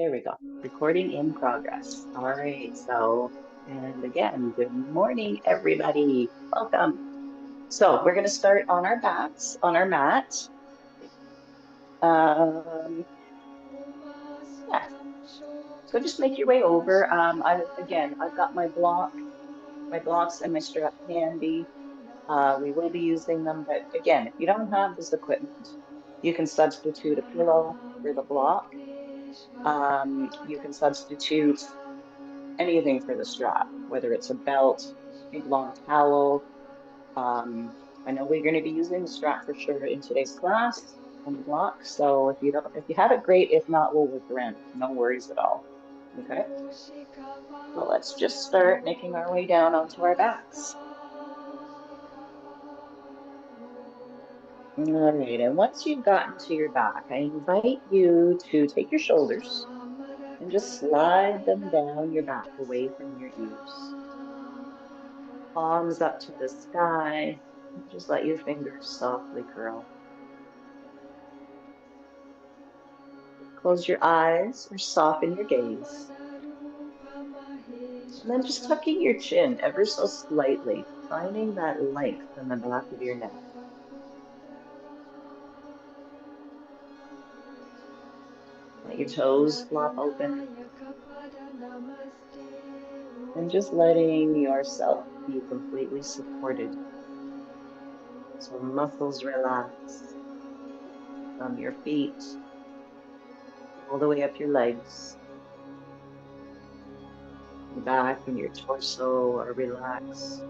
There we go. Recording in progress. All right. And again, good morning, everybody. Welcome. So we're going to start on our backs, on our mat. Um, yeah. So just make your way over. I've got my blocks and my strap handy. We will be using them, but again, if you don't have this equipment, you can substitute a pillow for the block. You can substitute anything for the strap, whether it's a belt, big long towel. I know we're going to be using the strap for sure in today's class and the block. So if you have it, great. If not, we'll work around it. No worries at all. Okay. Well, let's just start making our way down onto our backs. All right, and once you've gotten to your back, I invite you to take your shoulders and just slide them down your back away from your ears. Palms up to the sky. Just let your fingers softly curl. Close your eyes or soften your gaze. And then just tucking your chin ever so slightly, finding that length in the back of your neck. Let your toes flop open. And just letting yourself be completely supported. So muscles relax from your feet all the way up your legs. Your back and your torso are relaxed.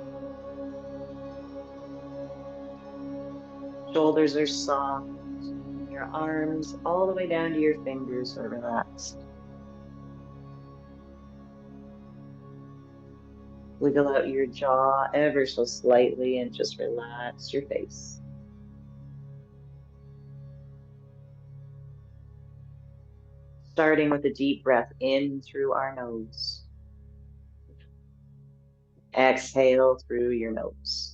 Shoulders are soft. And your arms all the way down to your fingers are relaxed. Wiggle out your jaw ever so slightly and just relax your face. Starting with a deep breath in through our nose. Exhale through your nose.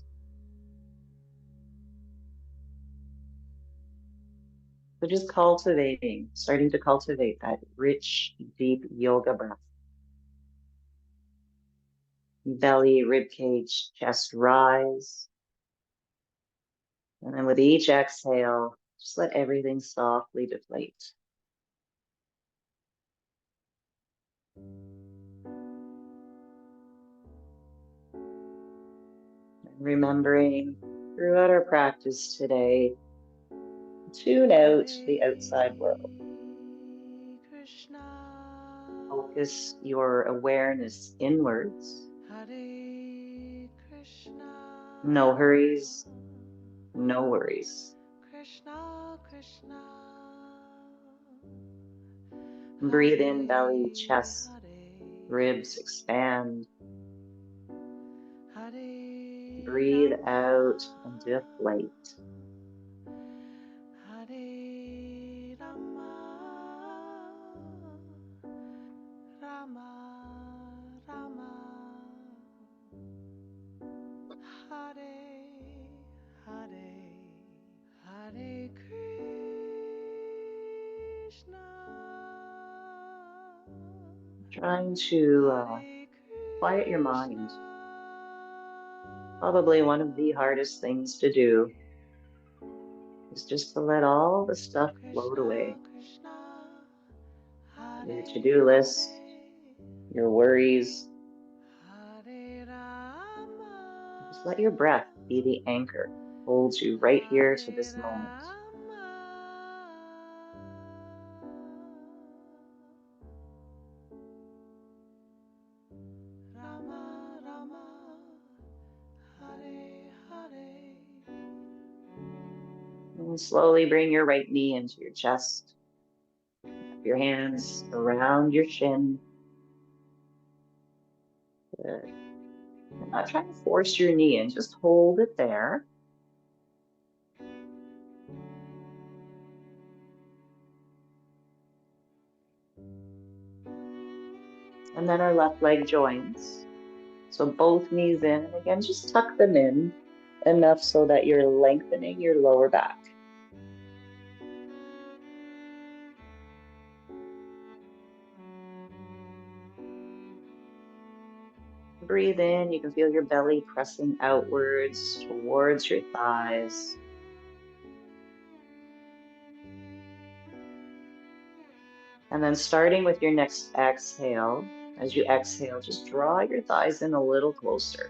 So just starting to cultivate that rich, deep yoga breath. Belly, rib cage, chest rise. And then with each exhale, just let everything softly deflate. And remembering throughout our practice today, tune out the outside world. Focus your awareness inwards. No hurries, no worries. Breathe in, belly, chest, ribs expand. Breathe out and deflate. Trying to quiet your mind. Probably one of the hardest things to do is just to let all the stuff float away. Your to-do list, your worries. Just let your breath be the anchor, holds you right here to this moment. And slowly bring your right knee into your chest. Your hands around your shin. Good. And not trying to force your knee in, just hold it there. And then our left leg joins. So both knees in, and again, just tuck them in enough so that you're lengthening your lower back. Breathe in, you can feel your belly pressing outwards towards your thighs. And then starting with your next exhale, as you exhale, just draw your thighs in a little closer.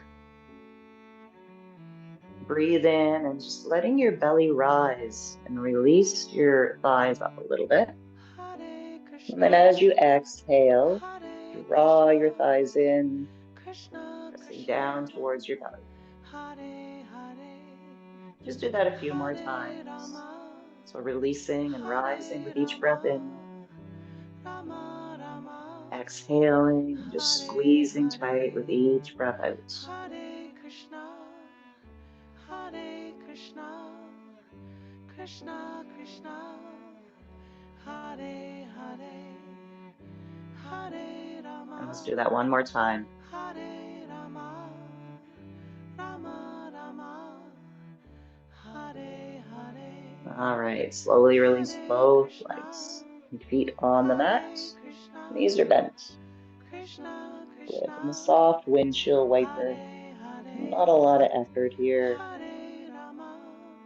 Breathe in and just letting your belly rise and release your thighs up a little bit. And then as you exhale, draw your thighs in, pressing down towards your belly. Just do that a few more times. So releasing and rising with each breath in. Exhaling and just squeezing tight with each breath out. Hare Krishna, Hare Krishna, Krishna Krishna, Hare Hare, Hare Rama. And let's do that one more time. Hare Rama, Rama Rama, Hare Hare. All right, slowly release both legs. Feet on the mat, knees are bent. Good. And a soft windshield wiper. Not a lot of effort here.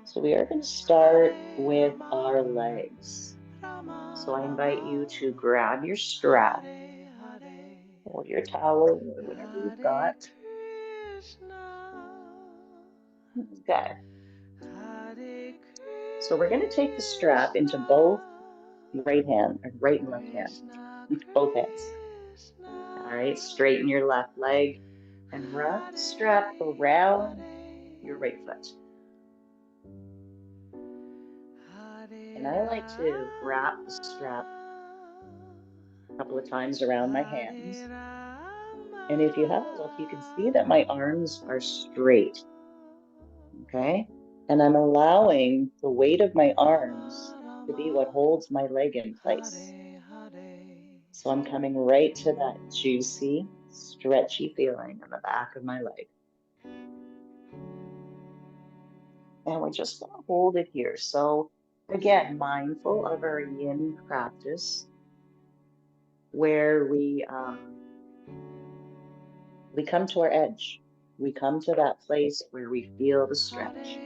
So we are going to start with our legs. So I invite you to grab your strap or your towel or whatever you've got. Okay. So we're going to take the strap into both right hand, or right and left hand, both hands. All right, straighten your left leg and wrap the strap around your right foot. And I like to wrap the strap a couple of times around my hands. And if you have a look, you can see that my arms are straight. Okay? And I'm allowing the weight of my arms to be what holds my leg in place. So I'm coming right to that juicy, stretchy feeling in the back of my leg. And we're just going to hold it here. So again, mindful of our yin practice, where we come to our edge. We come to that place where we feel the stretch,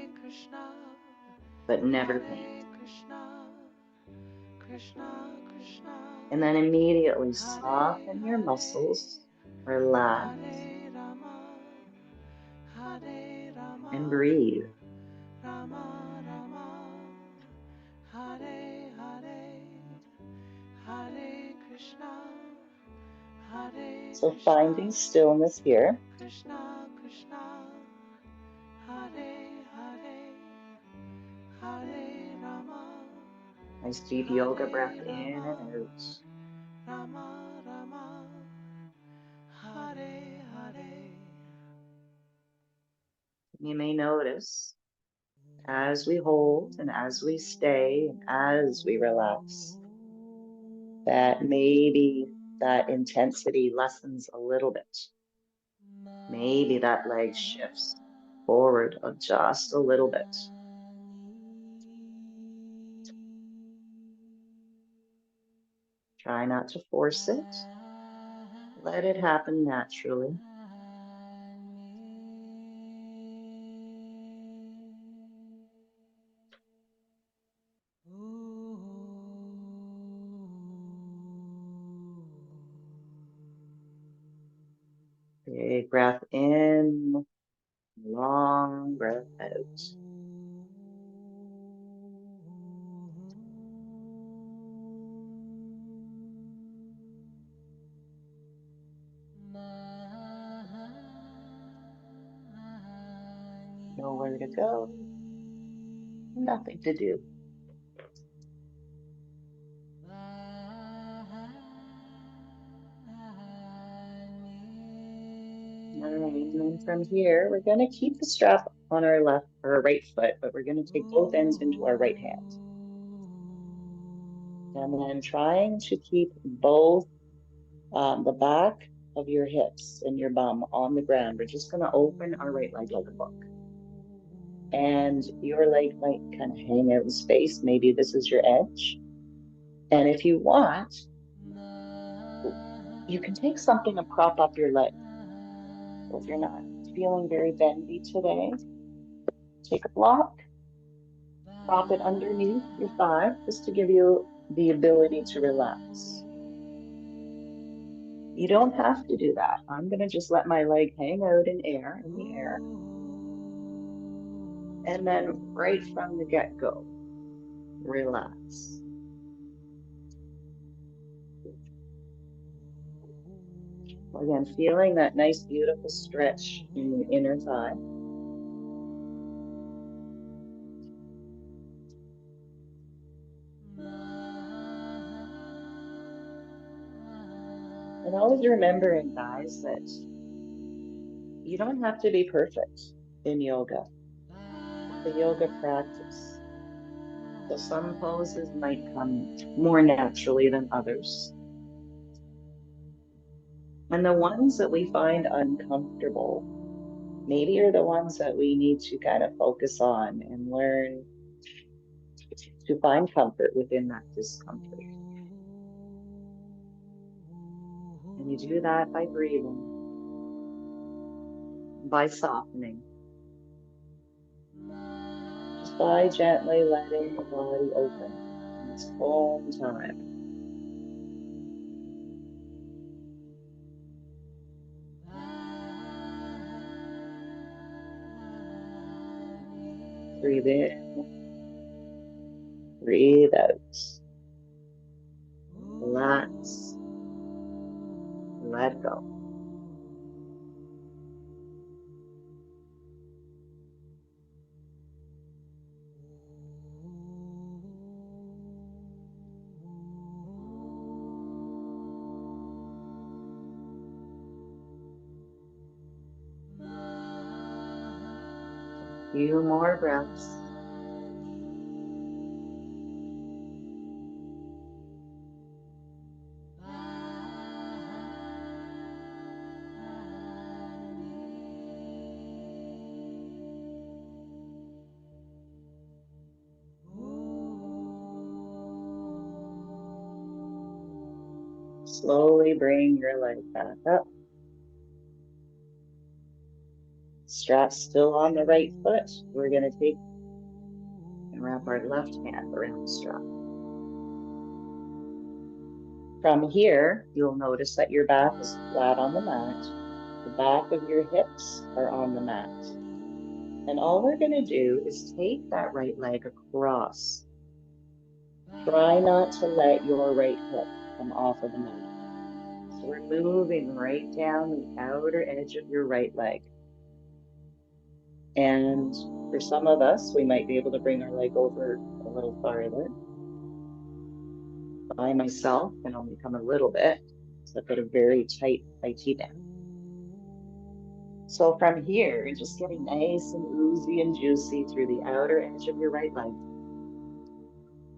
but never pain. And then immediately soften your muscles, relax, and breathe. So finding stillness here. Nice deep yoga breath in and out. You may notice as we hold and as we stay and as we relax, that maybe that intensity lessens a little bit. Maybe that leg shifts forward just a little bit. Try not to force it. Let it happen naturally. Big breath in, long breath out. Nowhere to go, nothing to do. All right, and then from here, we're going to keep the strap on our left or right foot, but we're going to take both ends into our right hand. And then trying to keep both the back of your hips and your bum on the ground. We're just going to open our right leg like a book. And your leg might kind of hang out in space. Maybe this is your edge. And if you want, you can take something and prop up your leg. So if you're not feeling very bendy today, take a block, prop it underneath your thigh just to give you the ability to relax. You don't have to do that. I'm going to just let my leg hang out in the air. And then right from the get-go, relax. Again, feeling that nice, beautiful stretch in the inner thigh. And always remembering, guys, that you don't have to be perfect in yoga. It's a yoga practice. So some poses might come more naturally than others. And the ones that we find uncomfortable, maybe are the ones that we need to kind of focus on and learn to find comfort within that discomfort. And you do that by breathing, by softening, just by gently letting the body open in its own time. Breathe in, breathe out. Relax, let go. A few more breaths. Slowly bring your leg back up. Strap still on the right foot. We're going to take and wrap our left hand around the strap. From here, you'll notice that your back is flat on the mat. The back of your hips are on the mat. And all we're going to do is take that right leg across. Try not to let your right hip come off of the mat. So we're moving right down the outer edge of your right leg. And for some of us, we might be able to bring our leg over a little farther. I myself can only come a little bit, so I've got a very tight band. So from here, just getting nice and oozy and juicy through the outer edge of your right leg,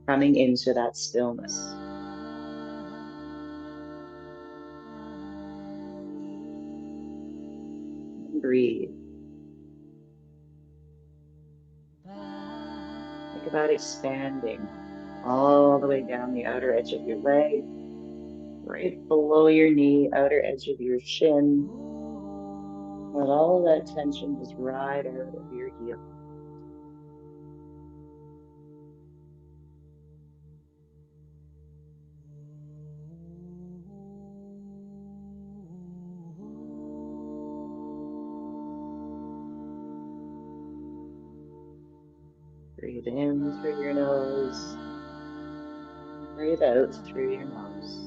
coming into that stillness. And breathe. Think about expanding all the way down the outer edge of your leg, right below your knee, outer edge of your shin. Let all of that tension just ride out of your heel. Breathe in through your nose. Breathe out through your nose.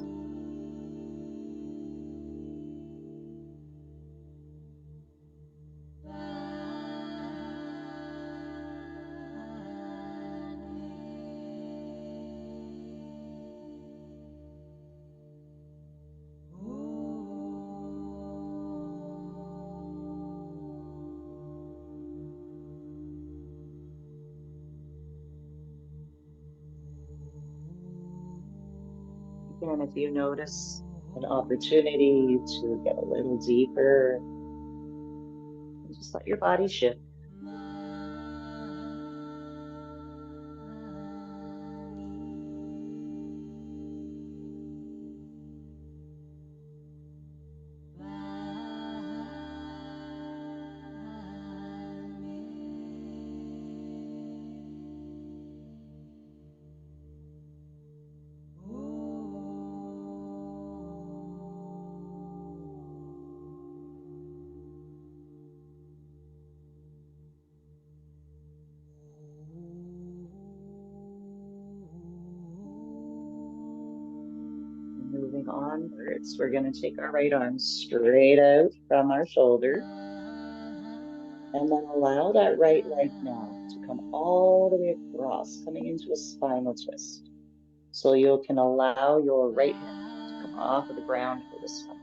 Again, if you notice an opportunity to get a little deeper, just let your body shift. Moving onwards, we're going to take our right arm straight out from our shoulder and then allow that right leg now to come all the way across, coming into a spinal twist. So you can allow your right hip to come off of the ground for this one.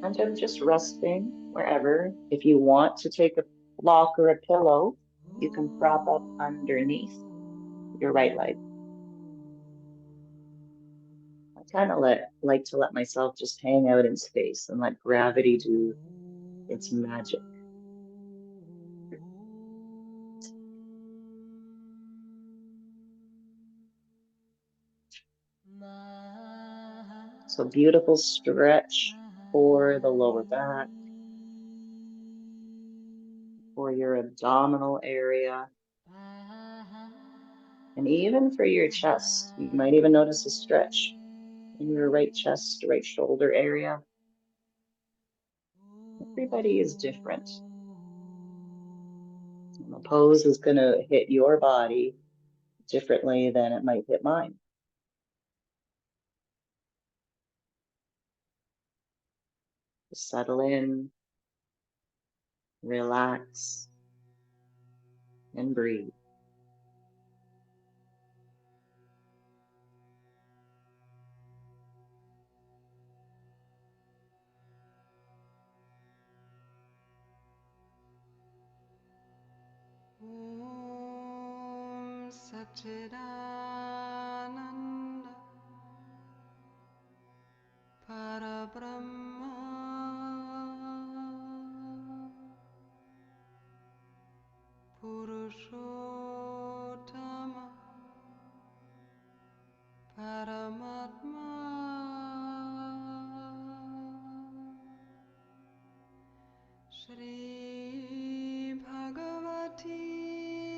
And I'm just resting wherever. If you want to take a block or a pillow, you can prop up underneath your right leg. I kind of like to let myself just hang out in space and let gravity do its magic. So beautiful stretch for the lower back, for your abdominal area, and even for your chest. You might even notice a stretch in your right chest, right shoulder area. Everybody is different. And the pose is going to hit your body differently than it might hit mine. Just settle in, relax, and breathe. Om Satchidananda Parabrahma Purushottama Paramatma Shri Bhagavati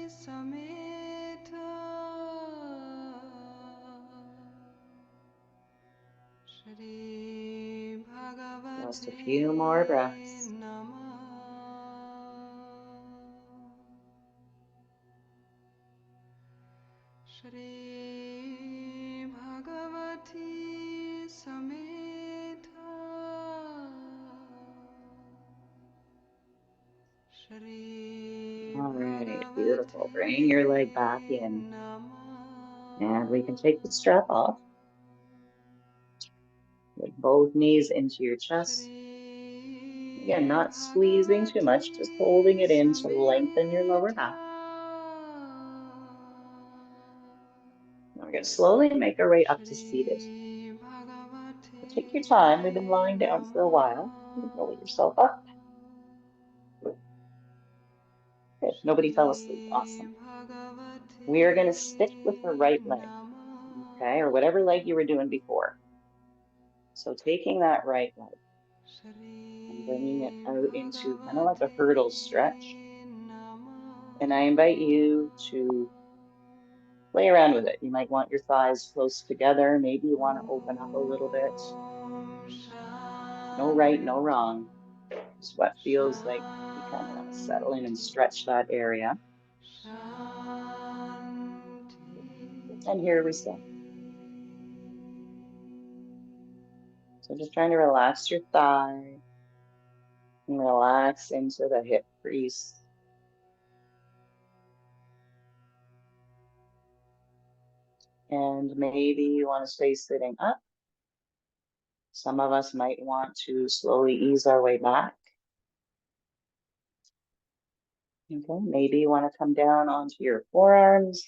Sameta Shri Just a Bhagavate few more breaths. Namah Shri Bhagavati Sameta Shri All right, beautiful. Bring your leg back Bhagavate in. And we can take the Namah strap off with both knees into your chest. Again, Shri not squeezing too much, just holding Bhagavati it in to lengthen your lower back. Sameta Now we're going to slowly make our way up to seated. Shri So Bhagavate take your time. We've been lying down for a while. Roll Namah yourself up. Good. Nobody fell asleep. Shri Awesome. We are going to stick with the Bhagavate right leg, okay, or Namah whatever leg you were doing before. So taking that right leg and bringing it Shri out into kind of like a Bhagavate hurdle stretch. And I invite you Namah to play around with it. You might want your thighs close together. Maybe you want to open up a little bit. Om No right, no Shanti wrong. Just what feels like you kind of want to settle in and Shanti stretch that area. And here we Shanti stay. So just trying to relax your thigh and relax into the hip crease. And maybe you want to stay sitting up. Some of us might want to slowly ease our way back. Okay, maybe you want to come down onto your forearms.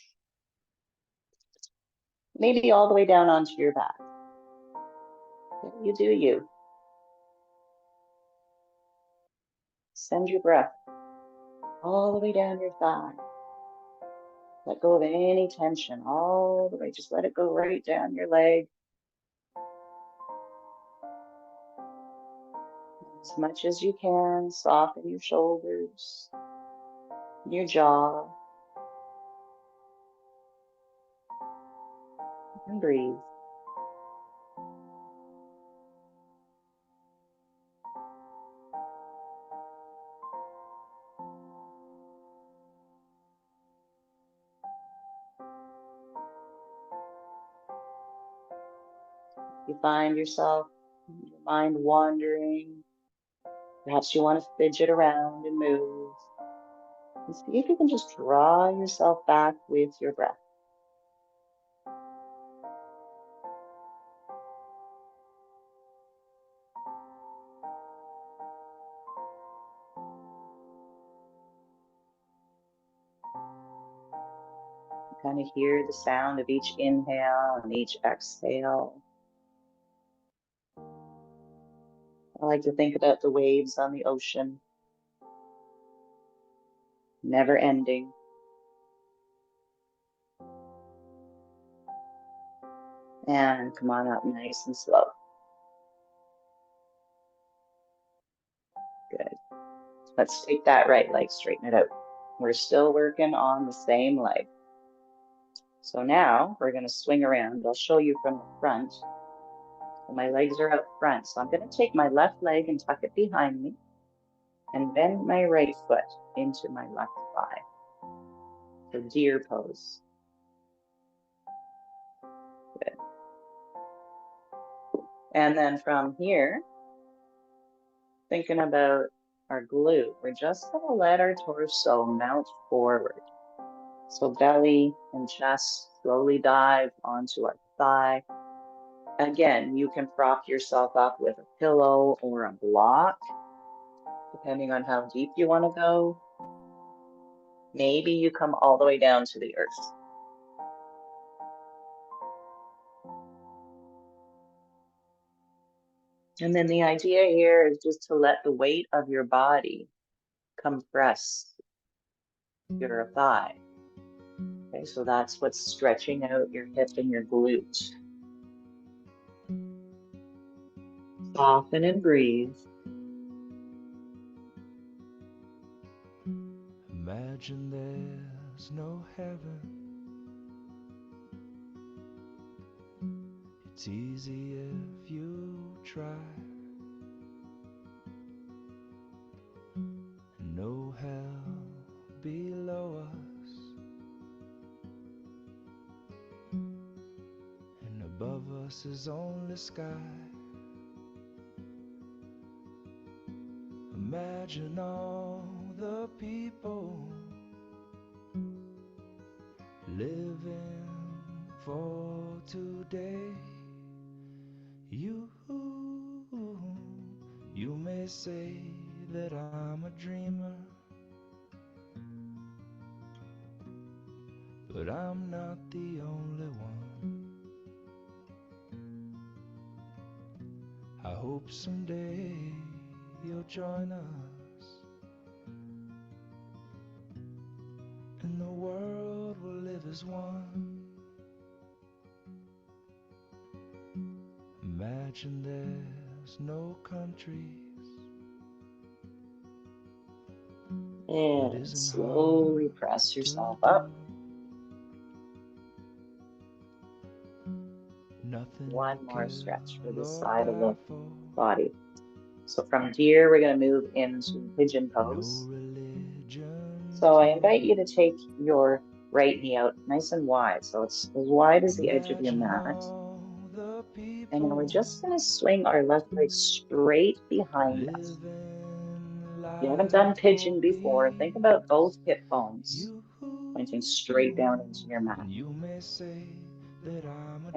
Maybe all the way down onto your back. Okay, you do you. Send your breath all the way down your thigh. Let go of any tension all the way. Just let it go right down your leg. As much as you can, soften your shoulders, your jaw, and breathe. You find yourself, your mind wandering. Perhaps you want to fidget around and move. And see if you can just draw yourself back with your breath. You kind of hear the sound of each inhale and each exhale. I like to think about the waves on the ocean, never ending. And come on up nice and slow. Good. Let's take that right leg, straighten it out. We're still working on the same leg. So now we're going to swing around. I'll show you from the front. So my legs are out front. So I'm going to take my left leg and tuck it behind me and bend my right foot into my left thigh. So deer pose. Good. And then from here, thinking about our glute, we're just going to let our torso mount forward. So belly and chest slowly dive onto our thigh. Again, you can prop yourself up with a pillow or a block, depending on how deep you want to go. Maybe you come all the way down to the earth. And then the idea here is just to let the weight of your body compress your thigh. Okay, so that's what's stretching out your hip and your glute. Soften and breathe. Imagine there's no heaven. It's easy if you try. No hell below us, and above us is only sky. Imagine all the people living for today. You may say that I'm a dreamer, but I'm not the only one. I hope someday you'll join us, and the world will live as one. Imagine there's no countries. And slowly press yourself up. One more stretch for this side of the body. So from deer, we're going to move into pigeon pose. So I invite you to take your right knee out nice and wide. So it's as wide as the edge of your mat. And then we're just going to swing our left leg straight behind us. If you haven't done pigeon before, think about both hip bones pointing straight down into your mat.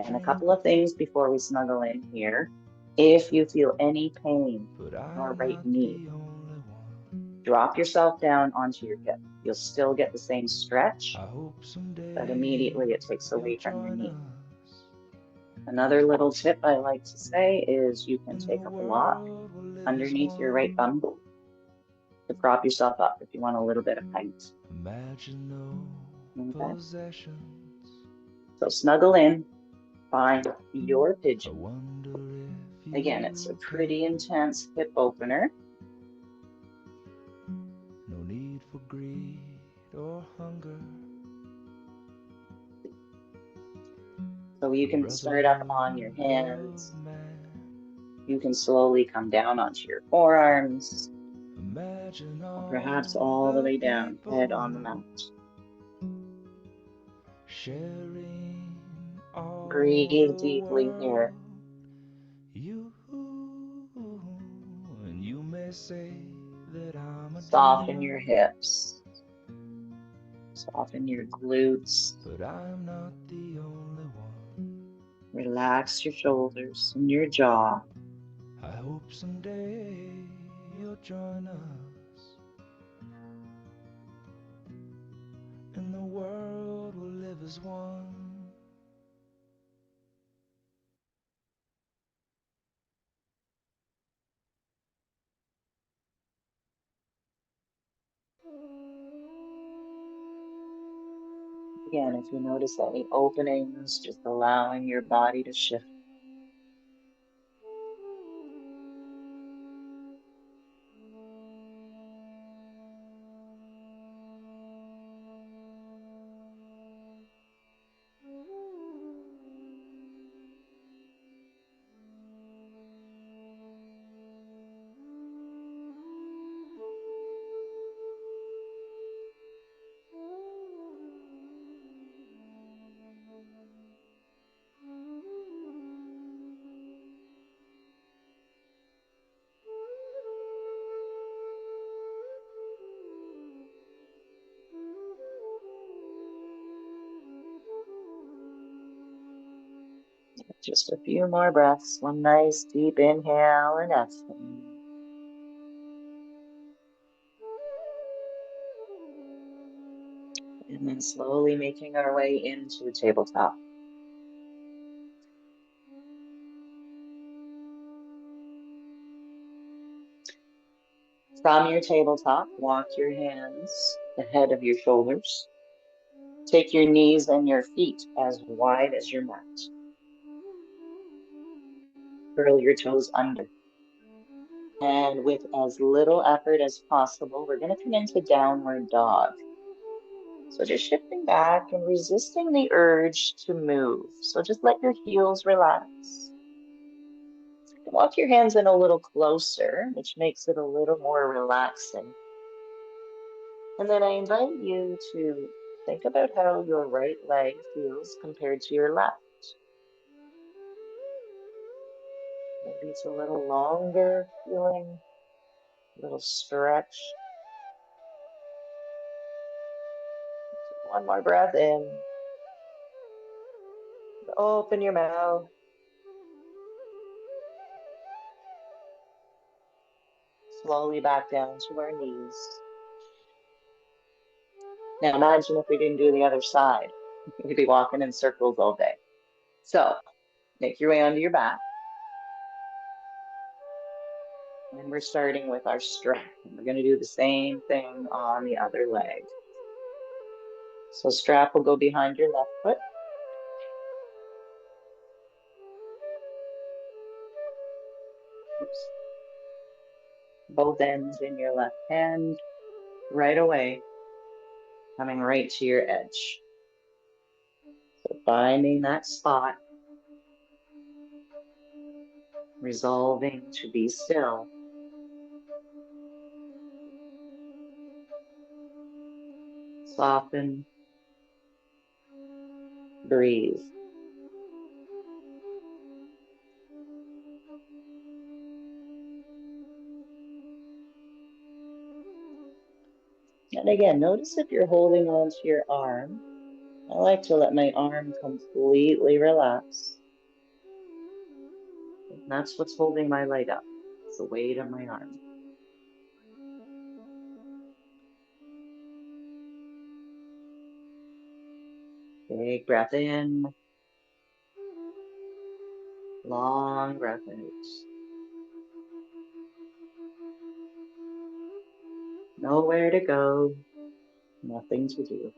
And a couple of things before we snuggle in here. If you feel any pain in your right knee, drop yourself down onto your hip. You'll still get the same stretch, but immediately it takes away from your knee. Another little tip I like to say is you can take a block underneath your right thumb to prop yourself up if you want a little bit of height. Okay. So snuggle in, find your pigeon. Again, it's a pretty intense hip opener. No need for greed or hunger. So you can start up on your hands. You can slowly come down onto your forearms. Or perhaps all the way down, head on the mat. Breathe deeply here. Soften your hips, soften your glutes, but I'm not the only one. relax your shoulders and your jaw. I hope someday you'll join us, and the world will live as one. Again, if you notice any openings, just allowing your body to shift. Just a few more breaths. One nice deep inhale and exhale. And then slowly making our way into tabletop. From your tabletop, walk your hands ahead of your shoulders. Take your knees and your feet as wide as your mat. Curl your toes under. And with as little effort as possible, we're going to come into downward dog. So just shifting back and resisting the urge to move. So just let your heels relax. Walk your hands in a little closer, which makes it a little more relaxing. And then I invite you to think about how your right leg feels compared to your left. Maybe it's a little longer feeling, a little stretch. One more breath in. Open your mouth. Slowly back down to our knees. Now imagine if we didn't do the other side. We'd be walking in circles all day. So make your way onto your back. And we're starting with our strap. And we're going to do the same thing on the other leg. So strap will go behind your left foot. Oops. Both ends in your left hand. Right away. Coming right to your edge. So finding that spot. Resolving to be still. Soften. Breathe. And again, notice if you're holding on to your arm. I like to let my arm completely relax. And that's what's holding my leg up. It's the weight of my arm. Big breath in. Long breath out. Nowhere to go. Nothing to do.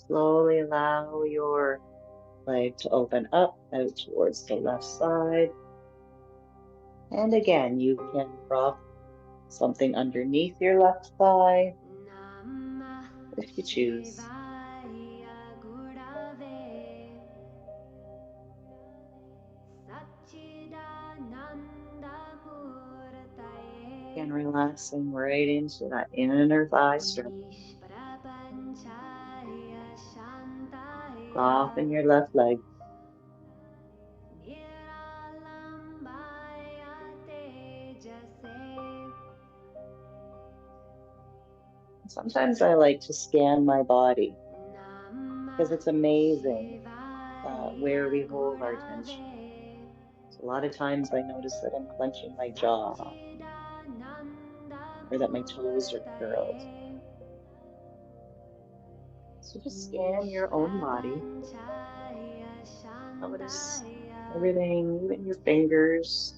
Slowly allow your leg to open up out towards the left side. And again, you can prop something underneath your left thigh if you choose. And relaxing right into that inner thigh stretch. Soften your left leg. Sometimes I like to scan my body because it's amazing where we hold our tension. So a lot of times I notice that I'm clenching my jaw or that my toes are curled. So just scan your own body. Notice everything, even your fingers.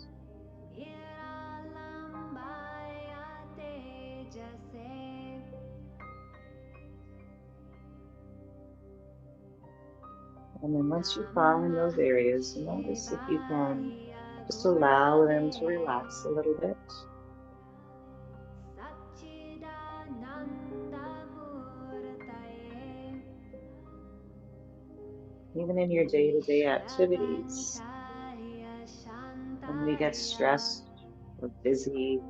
And then once you find those areas, notice if you can just allow them to relax a little bit. Even in your day-to-day activities, when we get stressed or busy,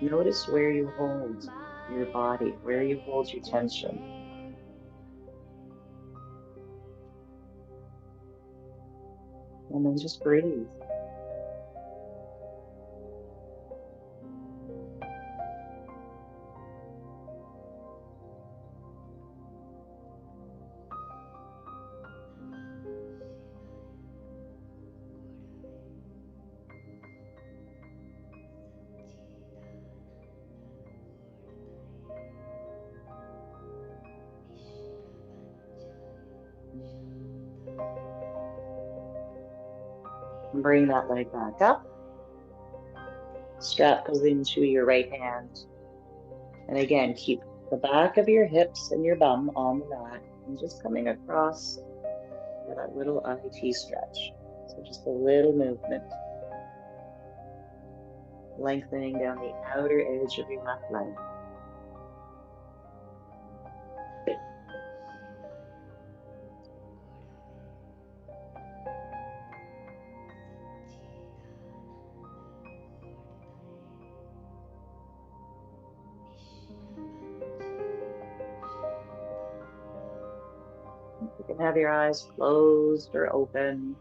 notice where you hold your body, where you hold your tension, and then just breathe. And bring that leg back up. Strap goes into your right hand. And again, keep the back of your hips and your bum on the mat and just coming across that little IT stretch. So just a little movement, lengthening down the outer edge of your left leg. You can have your eyes closed or open.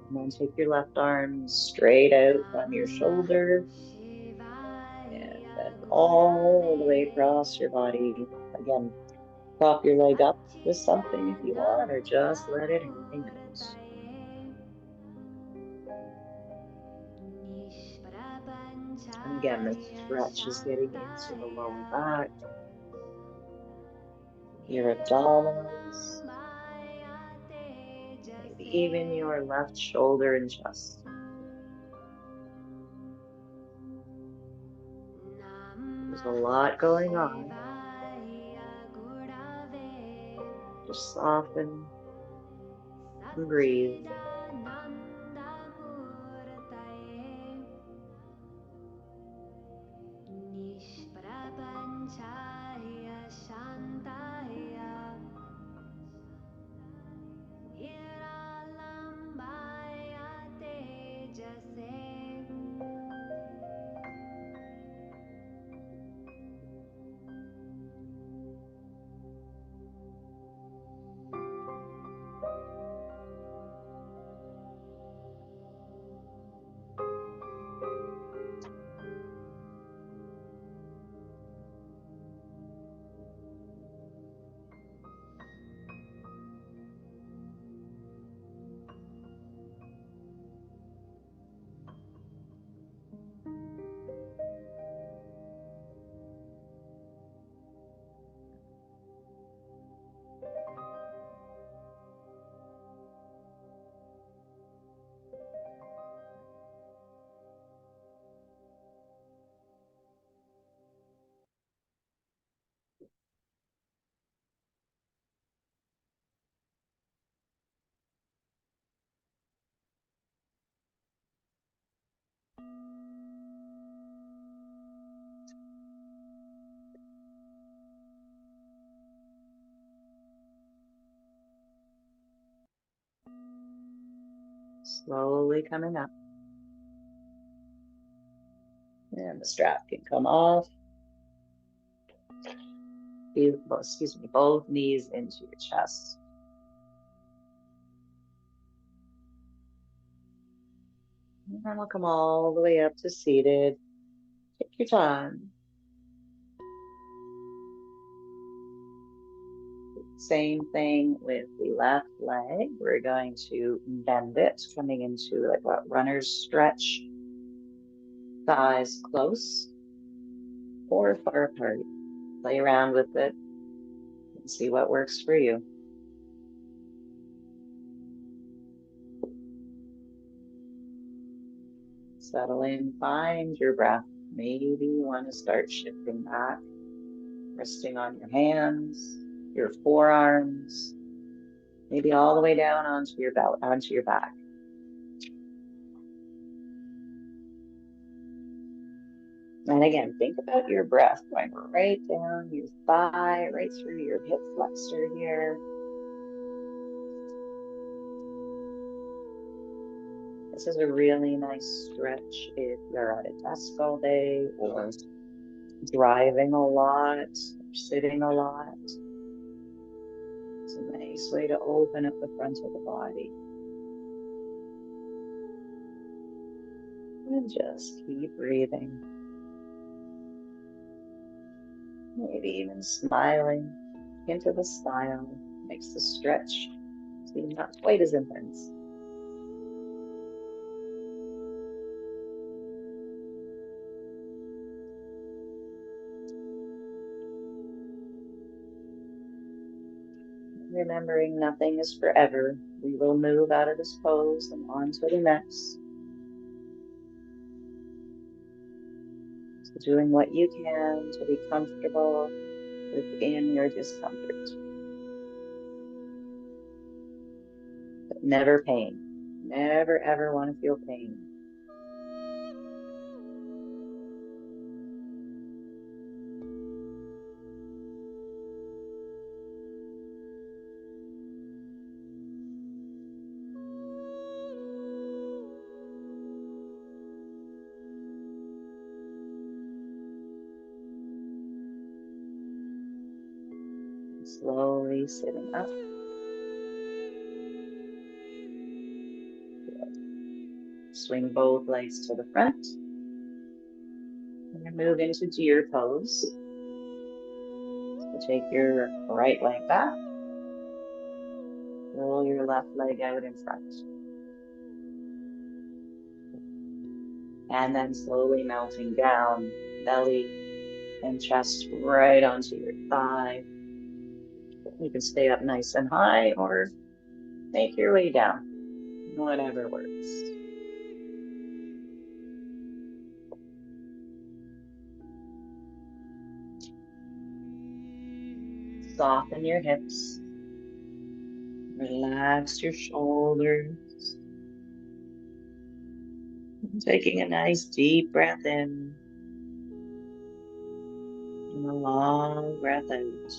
And then take your left arm straight out from your shoulder and bend all the way across your body. Again, prop your leg up with something if you want, or just let it hang out. And again, the stretch is getting into the lower back, your abdominals, maybe even your left shoulder and chest. There's a lot going on. Just soften and breathe. Slowly coming up. And the strap can come off. Excuse me, both knees into your chest. And then we'll come all the way up to seated. Take your time. Same thing with the left leg. We're going to bend it, coming into like a runner's stretch. Thighs close or far apart. Play around with it and see what works for you. Settle in, find your breath. Maybe you want to start shifting back, resting on your hands, your forearms, maybe all the way down onto your belly, onto your back. And again, think about your breath going right down your thigh, right through your hip flexor here. This is a really nice stretch if you're at a desk all day or driving a lot, or sitting a lot. It's a nice way to open up the front of the body. And just keep breathing. Maybe even smiling into the smile makes the stretch seem not quite as intense. Remembering nothing is forever. We will move out of this pose and on to the next. So doing what you can to be comfortable within your discomfort. But never pain. Never ever want to feel pain. Slowly sitting up. Swing both legs to the front. And move into deer pose. So take your right leg back. Roll your left leg out in front. And then slowly melting down, belly and chest right onto your thigh. You can stay up nice and high or make your way down, whatever works. Soften your hips, relax your shoulders, taking a nice deep breath in and a long breath out.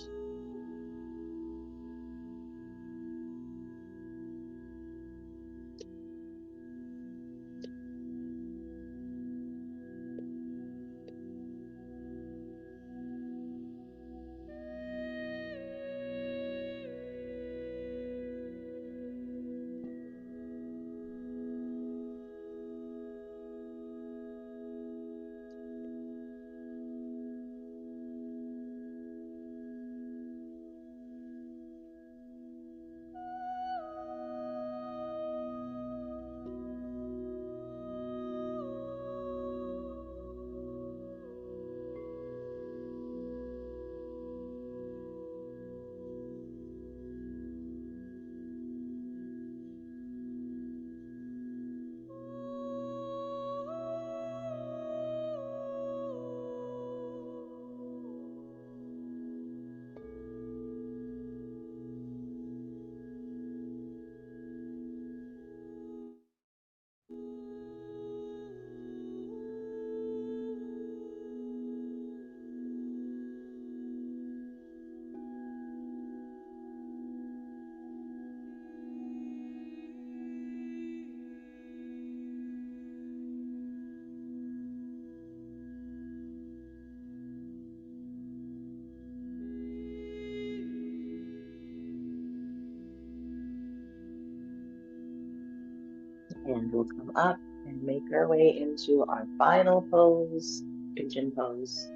And we'll come up and make our way into our final pose, pigeon pose.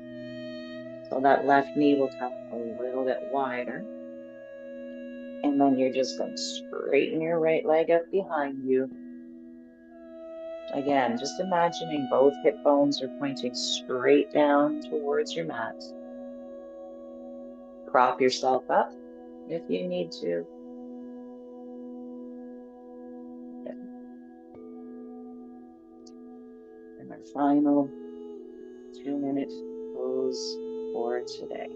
So that left knee will come a little bit wider. And then you're just going to straighten your right leg up behind you. Again, just imagining both hip bones are pointing straight down towards your mat. Prop yourself up if you need to. And our final 2-minute pose for today.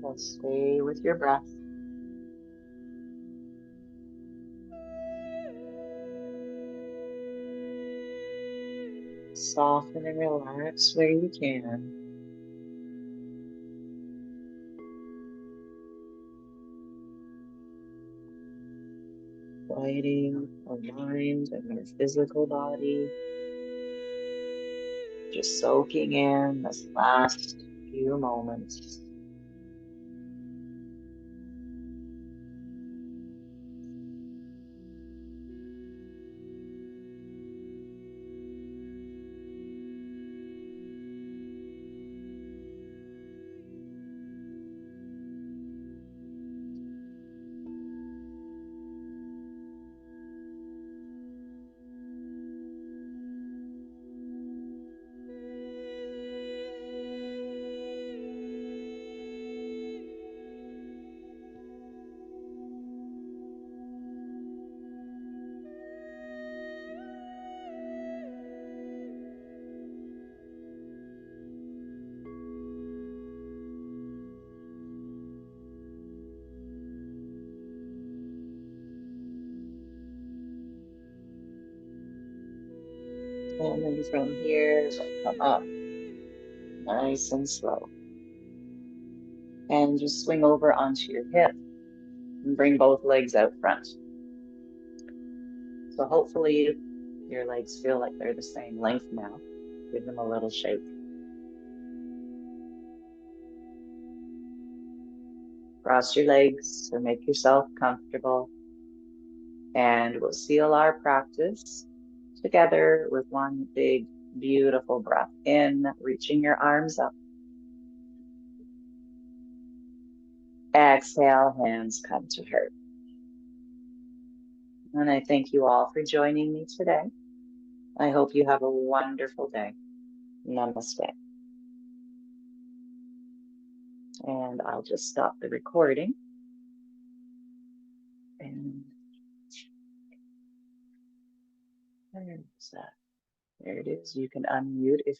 And stay with your breath. Soften and relax where you can. Quieting our mind and our physical body. Just soaking in this last few moments. And then from here, come up nice and slow. And just swing over onto your hip and bring both legs out front. So hopefully your legs feel like they're the same length now. Give them a little shake. Cross your legs or make yourself comfortable. And we'll seal our practice together with one big, beautiful breath in, reaching your arms up. Exhale, hands come to heart. And I thank you all for joining me today. I hope you have a wonderful day. Namaste. And I'll just stop the recording. And there's that. There it is. You can unmute if